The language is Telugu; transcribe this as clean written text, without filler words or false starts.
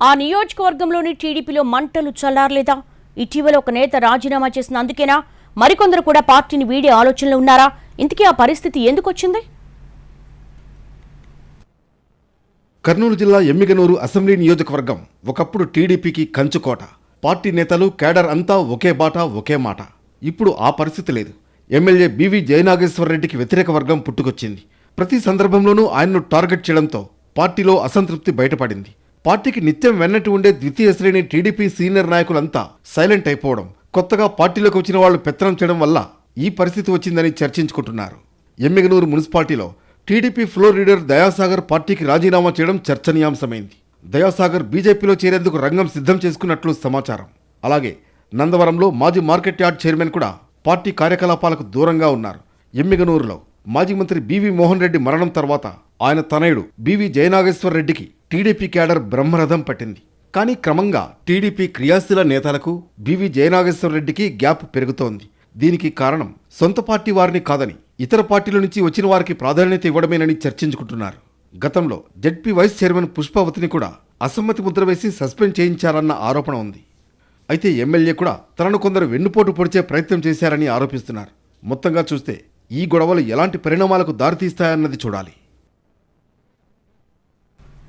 ఆ నియోజకవర్గంలోని టీడీపీలో మంటలు చల్లారలేదా? ఇటీవల ఒక నేత రాజీనామా చేసిన అందుకేనా మరికొందరు కూడా పార్టీని వీడే ఆలోచనలో ఉన్నారా? ఇంతకీ ఆ పరిస్థితి ఎందుకు వచ్చింది? కర్నూలు జిల్లా ఎమ్మిగనూరు అసెంబ్లీ నియోజకవర్గం ఒకప్పుడు టీడీపీకి కంచుకోట. పార్టీ నేతలు కేడర్ అంతా ఒకే బాట ఒకే మాట. ఇప్పుడు ఆ పరిస్థితి లేదు. ఎమ్మెల్యే బివి జయనాగేశ్వరరెడ్డికి వ్యతిరేక వర్గం పుట్టుకొచ్చింది. ప్రతి సందర్భంలోనూ ఆయన్ను టార్గెట్ చేయడంతో పార్టీలో అసంతృప్తి బయటపడింది. పార్టీకి నిత్యం వెన్నట్టు ఉండే ద్వితీయ శ్రేణి టీడీపీ సీనియర్ నాయకులంతా సైలెంట్ అయిపోవడం, కొత్తగా పార్టీలోకి వచ్చిన వాళ్లు పెత్తనం చేయడం వల్ల ఈ పరిస్థితి వచ్చిందని చర్చించుకుంటున్నారు. ఎమ్మిగనూరు మున్సిపాలిటీలో టీడీపీ ఫ్లోర్ లీడర్ దయాసాగర్ పార్టీకి రాజీనామా చేయడం చర్చనీయాంశమైంది. దయాసాగర్ బీజేపీలో చేరేందుకు రంగం సిద్ధం చేసుకున్నట్లు సమాచారం. అలాగే నందవరంలో మాజీ మార్కెట్ యార్డ్ చైర్మన్ కూడా పార్టీ కార్యకలాపాలకు దూరంగా ఉన్నారు. ఎమ్మిగనూరులో మాజీ మంత్రి బివి మోహన్ రెడ్డి మరణం తర్వాత ఆయన తనయుడు బివి జయనాగేశ్వర రెడ్డికి టీడీపీ క్యాడర్ బ్రహ్మరథం పట్టింది. కానీ క్రమంగా టీడీపీ క్రియాశీల నేతలకు బివి జయనాగేశ్వర రెడ్డికి గ్యాప్ పెరుగుతోంది. దీనికి కారణం సొంత పార్టీ వారిని కాదని ఇతర పార్టీల నుంచి వచ్చిన వారికి ప్రాధాన్యత ఇవ్వడమేనని చర్చించుకుంటున్నారు. గతంలో జెడ్పీ వైస్ చైర్మన్ పుష్పావతిని కూడా అసమ్మతి ముద్ర వేసి సస్పెండ్ చేయించారన్న ఆరోపణ ఉంది. అయితే ఎమ్మెల్యే కూడా తనను కొందరు వెన్నుపోటు పొడిచే ప్రయత్నం చేశారని ఆరోపిస్తున్నారు. మొత్తంగా చూస్తే ఈ గొడవలు ఎలాంటి పరిణామాలకు దారితీస్తాయన్నది చూడాలి.